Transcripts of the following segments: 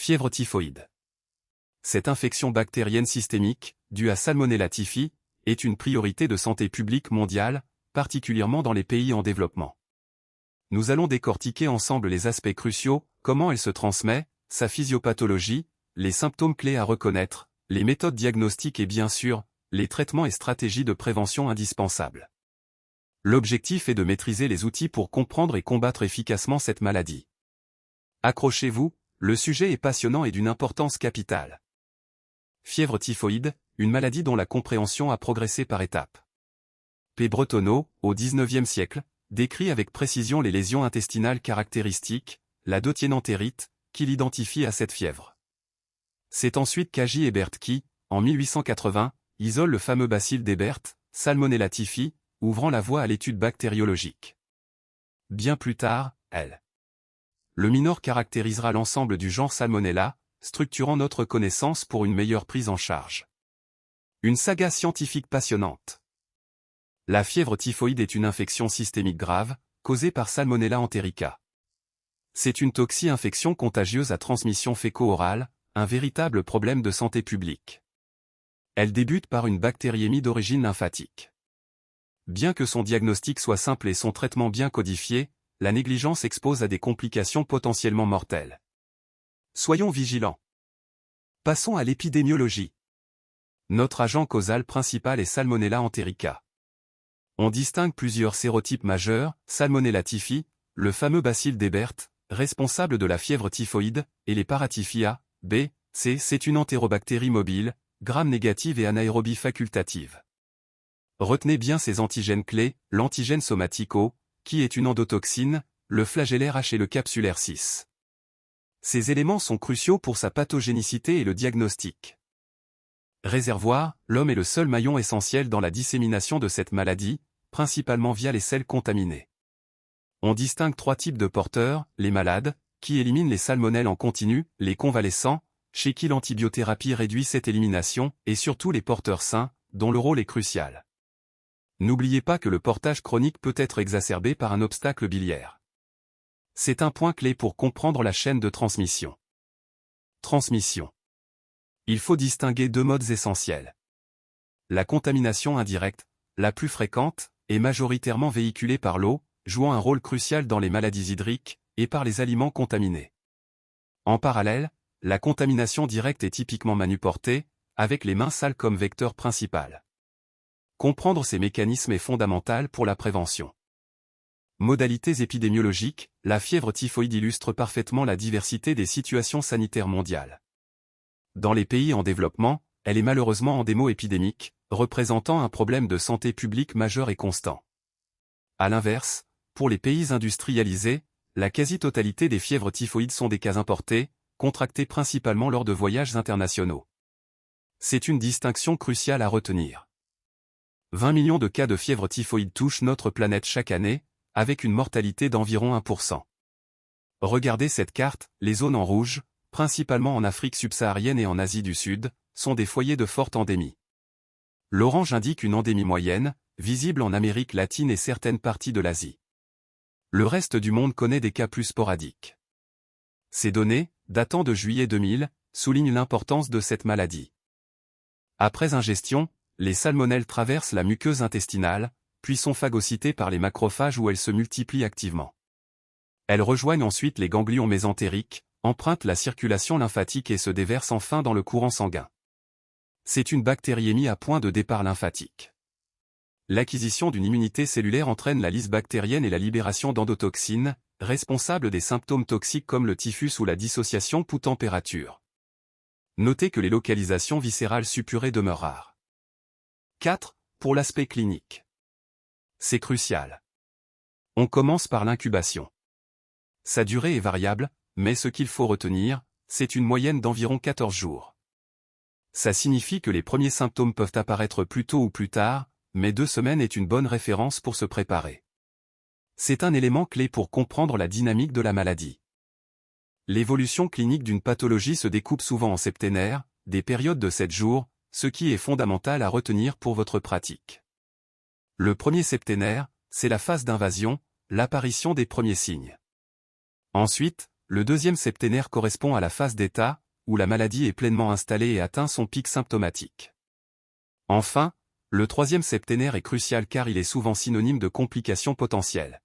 Fièvre typhoïde. Cette infection bactérienne systémique, due à Salmonella typhi, est une priorité de santé publique mondiale, particulièrement dans les pays en développement. Nous allons décortiquer ensemble les aspects cruciaux, comment elle se transmet, sa physiopathologie, les symptômes clés à reconnaître, les méthodes diagnostiques et bien sûr, les traitements et stratégies de prévention indispensables. L'objectif est de maîtriser les outils pour comprendre et combattre efficacement cette maladie. Accrochez-vous, le sujet est passionnant et d'une importance capitale. Fièvre typhoïde, une maladie dont la compréhension a progressé par étapes. P. Bretonneau, au XIXe siècle, décrit avec précision les lésions intestinales caractéristiques, la dotienantérite, qu'il identifie à cette fièvre. C'est ensuite Kaji Ebert qui, en 1880, isole le fameux bacille d'Ebert, Salmonella typhi, ouvrant la voie à l'étude bactériologique. Bien plus tard, L. Le Minor caractérisera l'ensemble du genre Salmonella, structurant notre connaissance pour une meilleure prise en charge. Une saga scientifique passionnante. La fièvre typhoïde est une infection systémique grave, causée par Salmonella enterica. C'est une toxi-infection contagieuse à transmission féco-orale, un véritable problème de santé publique. Elle débute par une bactériémie d'origine lymphatique. Bien que son diagnostic soit simple et son traitement bien codifié, la négligence expose à des complications potentiellement mortelles. Soyons vigilants. Passons à l'épidémiologie. Notre agent causal principal est Salmonella enterica. On distingue plusieurs sérotypes majeurs, Salmonella typhi, le fameux bacille d'Ebert, responsable de la fièvre typhoïde, et les paratyphia, B, C. C'est une entérobactérie mobile, gram-négative et anaérobie facultative. Retenez bien ces antigènes clés, l'antigène somatico, qui est une endotoxine, le flagellaire H et le capsulaire 6. Ces éléments sont cruciaux pour sa pathogénicité et le diagnostic. Réservoir, l'homme est le seul maillon essentiel dans la dissémination de cette maladie, principalement via les selles contaminées. On distingue trois types de porteurs, les malades, qui éliminent les salmonelles en continu, les convalescents, chez qui l'antibiothérapie réduit cette élimination, et surtout les porteurs sains, dont le rôle est crucial. N'oubliez pas que le portage chronique peut être exacerbé par un obstacle biliaire. C'est un point clé pour comprendre la chaîne de transmission. Transmission. Il faut distinguer deux modes essentiels. La contamination indirecte, la plus fréquente, est majoritairement véhiculée par l'eau, jouant un rôle crucial dans les maladies hydriques, et par les aliments contaminés. En parallèle, la contamination directe est typiquement manuportée, avec les mains sales comme vecteur principal. Comprendre ces mécanismes est fondamental pour la prévention. Modalités épidémiologiques, la fièvre typhoïde illustre parfaitement la diversité des situations sanitaires mondiales. Dans les pays en développement, elle est malheureusement endémo-épidémique, représentant un problème de santé publique majeur et constant. À l'inverse, pour les pays industrialisés, la quasi-totalité des fièvres typhoïdes sont des cas importés, contractés principalement lors de voyages internationaux. C'est une distinction cruciale à retenir. 20 millions de cas de fièvre typhoïde touchent notre planète chaque année, avec une mortalité d'environ 1%. Regardez cette carte, les zones en rouge, principalement en Afrique subsaharienne et en Asie du Sud, sont des foyers de forte endémie. L'orange indique une endémie moyenne, visible en Amérique latine et certaines parties de l'Asie. Le reste du monde connaît des cas plus sporadiques. Ces données, datant de juillet 2000, soulignent l'importance de cette maladie. Après ingestion, les salmonelles traversent la muqueuse intestinale, puis sont phagocytées par les macrophages où elles se multiplient activement. Elles rejoignent ensuite les ganglions mésentériques, empruntent la circulation lymphatique et se déversent enfin dans le courant sanguin. C'est une bactériémie à point de départ lymphatique. L'acquisition d'une immunité cellulaire entraîne la lyse bactérienne et la libération d'endotoxines, responsables des symptômes toxiques comme le typhus ou la dissociation sous température. Notez que les localisations viscérales suppurées demeurent rares. 4. Pour l'aspect clinique. C'est crucial. On commence par l'incubation. Sa durée est variable, mais ce qu'il faut retenir, c'est une moyenne d'environ 14 jours. Ça signifie que les premiers symptômes peuvent apparaître plus tôt ou plus tard, mais 2 semaines est une bonne référence pour se préparer. C'est un élément clé pour comprendre la dynamique de la maladie. L'évolution clinique d'une pathologie se découpe souvent en septénaires, des périodes de 7 jours, ce qui est fondamental à retenir pour votre pratique. Le premier septénaire, c'est la phase d'invasion, l'apparition des premiers signes. Ensuite, le deuxième septénaire correspond à la phase d'état, où la maladie est pleinement installée et atteint son pic symptomatique. Enfin, le troisième septénaire est crucial car il est souvent synonyme de complications potentielles.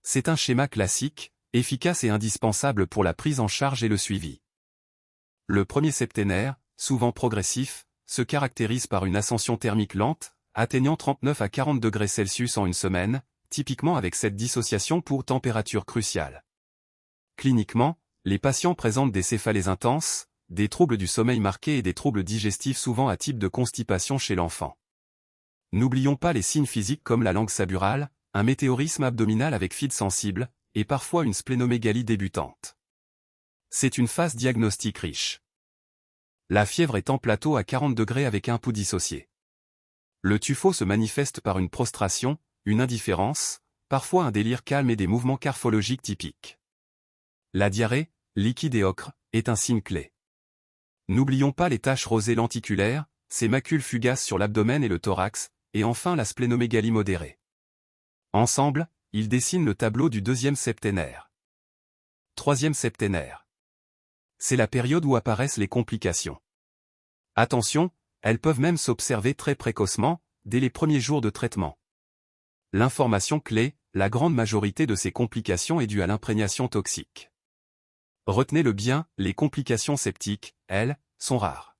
C'est un schéma classique, efficace et indispensable pour la prise en charge et le suivi. Le premier septénaire, souvent progressif, se caractérise par une ascension thermique lente, atteignant 39 à 40 degrés Celsius en une semaine, typiquement avec cette dissociation pour température cruciale. Cliniquement, les patients présentent des céphalées intenses, des troubles du sommeil marqués et des troubles digestifs souvent à type de constipation chez l'enfant. N'oublions pas les signes physiques comme la langue saburale, un météorisme abdominal avec fides sensibles, et parfois une splénomégalie débutante. C'est une phase diagnostique riche. La fièvre est en plateau à 40 degrés avec un pouls dissocié. Le tuffeau se manifeste par une prostration, une indifférence, parfois un délire calme et des mouvements carphologiques typiques. La diarrhée, liquide et ocre, est un signe clé. N'oublions pas les taches rosées lenticulaires, ces macules fugaces sur l'abdomen et le thorax, et enfin la splénomégalie modérée. Ensemble, ils dessinent le tableau du deuxième septénaire. Troisième septénaire. C'est la période où apparaissent les complications. Attention, elles peuvent même s'observer très précocement, dès les premiers jours de traitement. L'information clé, la grande majorité de ces complications est due à l'imprégnation toxique. Retenez-le bien, les complications septiques, elles, sont rares.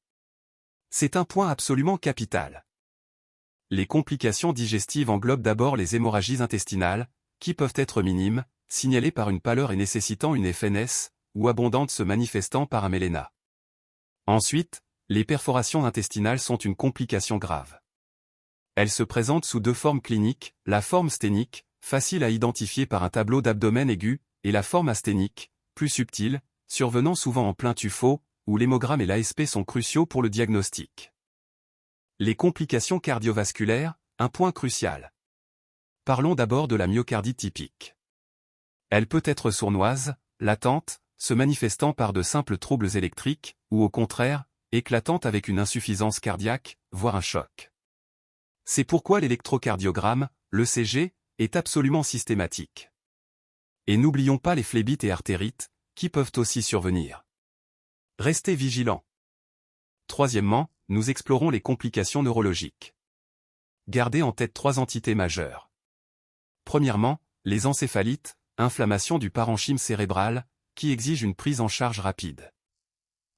C'est un point absolument capital. Les complications digestives englobent d'abord les hémorragies intestinales, qui peuvent être minimes, signalées par une pâleur et nécessitant une FNS, ou abondantes se manifestant par un méléna. Ensuite, les perforations intestinales sont une complication grave. Elles se présentent sous deux formes cliniques, la forme sténique, facile à identifier par un tableau d'abdomen aigu, et la forme asténique, plus subtile, survenant souvent en plein tuffeau, où l'hémogramme et l'ASP sont cruciaux pour le diagnostic. Les complications cardiovasculaires, un point crucial. Parlons d'abord de la myocardite typique. Elle peut être sournoise, latente, se manifestant par de simples troubles électriques, ou au contraire, éclatante avec une insuffisance cardiaque, voire un choc. C'est pourquoi l'électrocardiogramme, l'ECG, est absolument systématique. Et n'oublions pas les phlébites et artérites, qui peuvent aussi survenir. Restez vigilants. Troisièmement, nous explorons les complications neurologiques. Gardez en tête trois entités majeures. Premièrement, les encéphalites, inflammation du parenchyme cérébral, qui exigent une prise en charge rapide.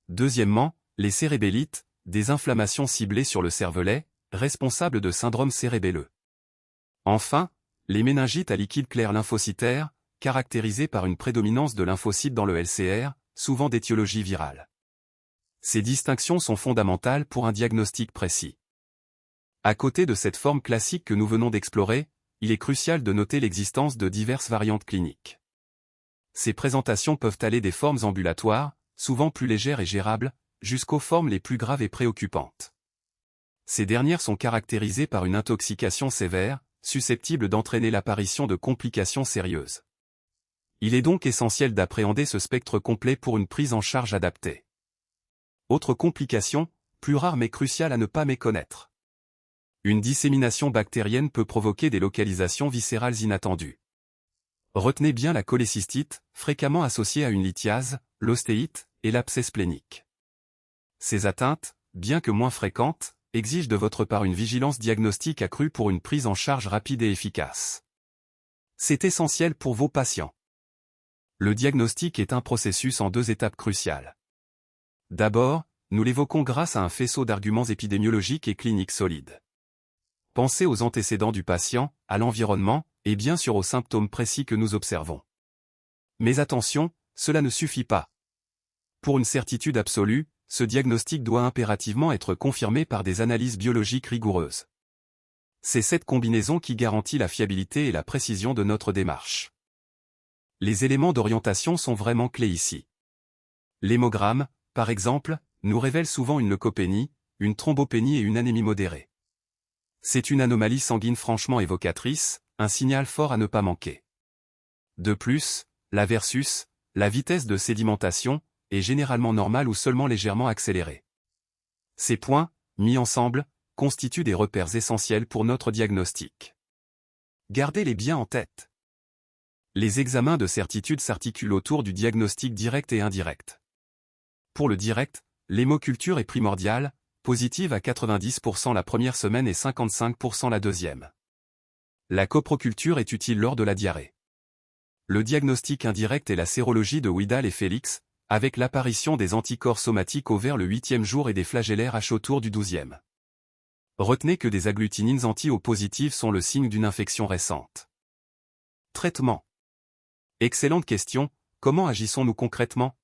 Deuxièmement, les cérébellites, des inflammations ciblées sur le cervelet, responsables de syndrome cérébelleux. Enfin, les méningites à liquide clair lymphocytaire, caractérisées par une prédominance de lymphocytes dans le LCR, souvent d'étiologie virale. Ces distinctions sont fondamentales pour un diagnostic précis. À côté de cette forme classique que nous venons d'explorer, il est crucial de noter l'existence de diverses variantes cliniques. Ces présentations peuvent aller des formes ambulatoires, souvent plus légères et gérables, jusqu'aux formes les plus graves et préoccupantes. Ces dernières sont caractérisées par une intoxication sévère, susceptible d'entraîner l'apparition de complications sérieuses. Il est donc essentiel d'appréhender ce spectre complet pour une prise en charge adaptée. Autre complication, plus rare mais cruciale à ne pas méconnaître. Une dissémination bactérienne peut provoquer des localisations viscérales inattendues. Retenez bien la cholécystite, fréquemment associée à une lithiase, l'ostéite et l'abcès splénique. Ces atteintes, bien que moins fréquentes, exigent de votre part une vigilance diagnostique accrue pour une prise en charge rapide et efficace. C'est essentiel pour vos patients. Le diagnostic est un processus en deux étapes cruciales. D'abord, nous l'évoquons grâce à un faisceau d'arguments épidémiologiques et cliniques solides. Pensez aux antécédents du patient, à l'environnement, et bien sûr aux symptômes précis que nous observons. Mais attention, cela ne suffit pas. Pour une certitude absolue, ce diagnostic doit impérativement être confirmé par des analyses biologiques rigoureuses. C'est cette combinaison qui garantit la fiabilité et la précision de notre démarche. Les éléments d'orientation sont vraiment clés ici. L'hémogramme, par exemple, nous révèle souvent une leucopénie, une thrombopénie et une anémie modérée. C'est une anomalie sanguine franchement évocatrice, un signal fort à ne pas manquer. De plus, la vitesse de sédimentation, est généralement normale ou seulement légèrement accélérée. Ces points, mis ensemble, constituent des repères essentiels pour notre diagnostic. Gardez-les bien en tête. Les examens de certitude s'articulent autour du diagnostic direct et indirect. Pour le direct, l'hémoculture est primordiale, positive à 90% la première semaine et 55% la deuxième. La coproculture est utile lors de la diarrhée. Le diagnostic indirect est la sérologie de Widal et Félix, avec l'apparition des anticorps somatiques au vers le 8e jour et des flagellaires H autour du 12e. Retenez que des agglutinines anti-O positives sont le signe d'une infection récente. Traitement. Excellente question, comment agissons-nous concrètement?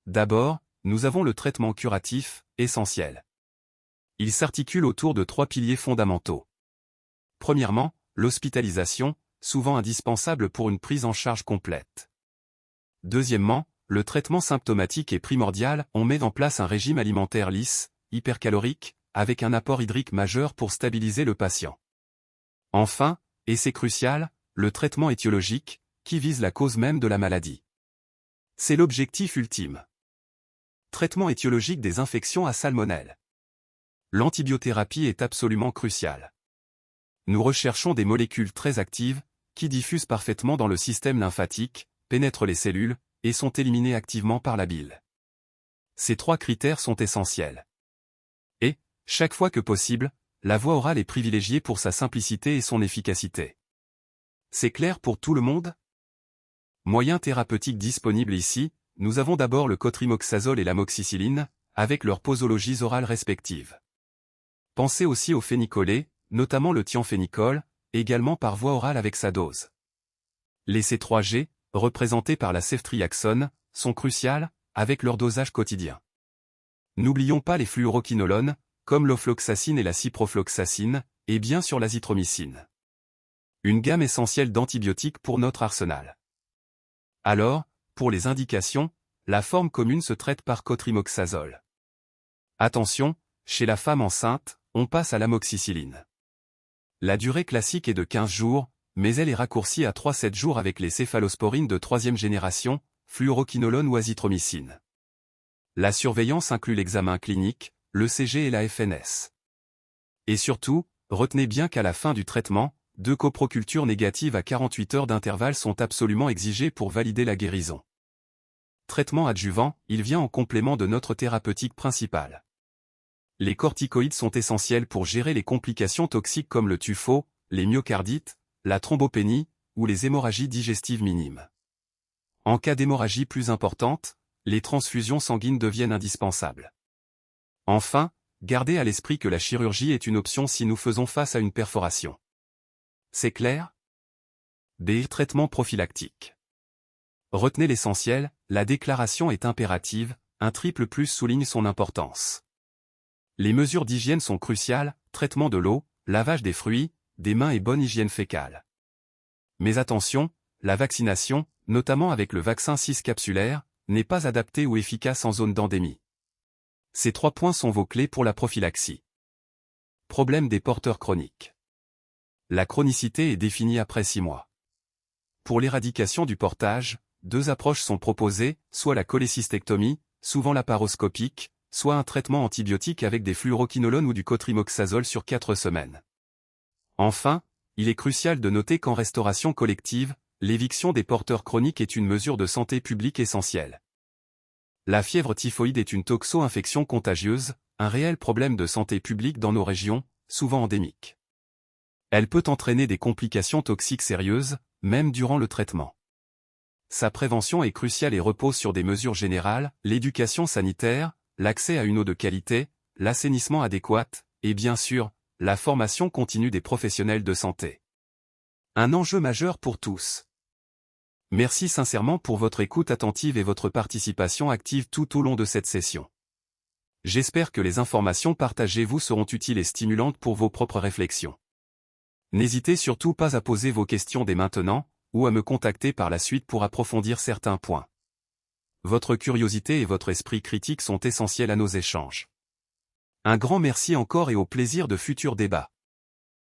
D'abord, nous avons le traitement curatif, essentiel. Il s'articule autour de 3 piliers fondamentaux. Premièrement, l'hospitalisation, souvent indispensable pour une prise en charge complète. Deuxièmement, le traitement symptomatique est primordial, on met en place un régime alimentaire lisse, hypercalorique, avec un apport hydrique majeur pour stabiliser le patient. Enfin, et c'est crucial, le traitement étiologique, qui vise la cause même de la maladie. C'est l'objectif ultime. Traitement étiologique des infections à salmonelle. L'antibiothérapie est absolument cruciale. Nous recherchons des molécules très actives, qui diffusent parfaitement dans le système lymphatique, pénètrent les cellules, et sont éliminées activement par la bile. Ces 3 critères sont essentiels. Et, chaque fois que possible, la voie orale est privilégiée pour sa simplicité et son efficacité. C'est clair pour tout le monde? Moyens thérapeutiques disponibles ici, nous avons d'abord le cotrimoxazole et l'amoxicilline, avec leurs posologies orales respectives. Pensez aussi au phénicolé, notamment le thiamphénicol, également par voie orale avec sa dose. Les C3G, représentés par la ceftriaxone, sont cruciales, avec leur dosage quotidien. N'oublions pas les fluoroquinolones, comme l'ofloxacine et la ciprofloxacine, et bien sûr l'azithromycine. Une gamme essentielle d'antibiotiques pour notre arsenal. Alors, pour les indications, la forme commune se traite par cotrimoxazole. Attention, chez la femme enceinte, on passe à l'amoxicilline. La durée classique est de 15 jours, mais elle est raccourcie à 3-7 jours avec les céphalosporines de 3e génération, fluoroquinolone ou azithromycine. La surveillance inclut l'examen clinique, l'ECG et la FNS. Et surtout, retenez bien qu'à la fin du traitement, 2 coprocultures négatives à 48 heures d'intervalle sont absolument exigées pour valider la guérison. Traitement adjuvant, il vient en complément de notre thérapeutique principale. Les corticoïdes sont essentiels pour gérer les complications toxiques comme le tufo, les myocardites, la thrombopénie, ou les hémorragies digestives minimes. En cas d'hémorragie plus importante, les transfusions sanguines deviennent indispensables. Enfin, gardez à l'esprit que la chirurgie est une option si nous faisons face à une perforation. C'est clair? B. Traitement prophylactique. Retenez l'essentiel, la déclaration est impérative, un triple plus souligne son importance. Les mesures d'hygiène sont cruciales, traitement de l'eau, lavage des fruits, des mains et bonne hygiène fécale. Mais attention, la vaccination, notamment avec le vaccin 6 capsulaire, n'est pas adaptée ou efficace en zone d'endémie. Ces 3 points sont vos clés pour la prophylaxie. Problème des porteurs chroniques. La chronicité est définie après 6 mois. Pour l'éradication du portage, 2 approches sont proposées, soit la cholécystectomie, souvent laparoscopique, soit un traitement antibiotique avec des fluoroquinolones ou du cotrimoxazole sur 4 semaines. Enfin, il est crucial de noter qu'en restauration collective, l'éviction des porteurs chroniques est une mesure de santé publique essentielle. La fièvre typhoïde est une toxo-infection contagieuse, un réel problème de santé publique dans nos régions, souvent endémique. Elle peut entraîner des complications toxiques sérieuses, même durant le traitement. Sa prévention est cruciale et repose sur des mesures générales, l'éducation sanitaire, l'accès à une eau de qualité, l'assainissement adéquat, et bien sûr, la formation continue des professionnels de santé. Un enjeu majeur pour tous. Merci sincèrement pour votre écoute attentive et votre participation active tout au long de cette session. J'espère que les informations partagées vous seront utiles et stimulantes pour vos propres réflexions. N'hésitez surtout pas à poser vos questions dès maintenant, ou à me contacter par la suite pour approfondir certains points. Votre curiosité et votre esprit critique sont essentiels à nos échanges. Un grand merci encore et au plaisir de futurs débats.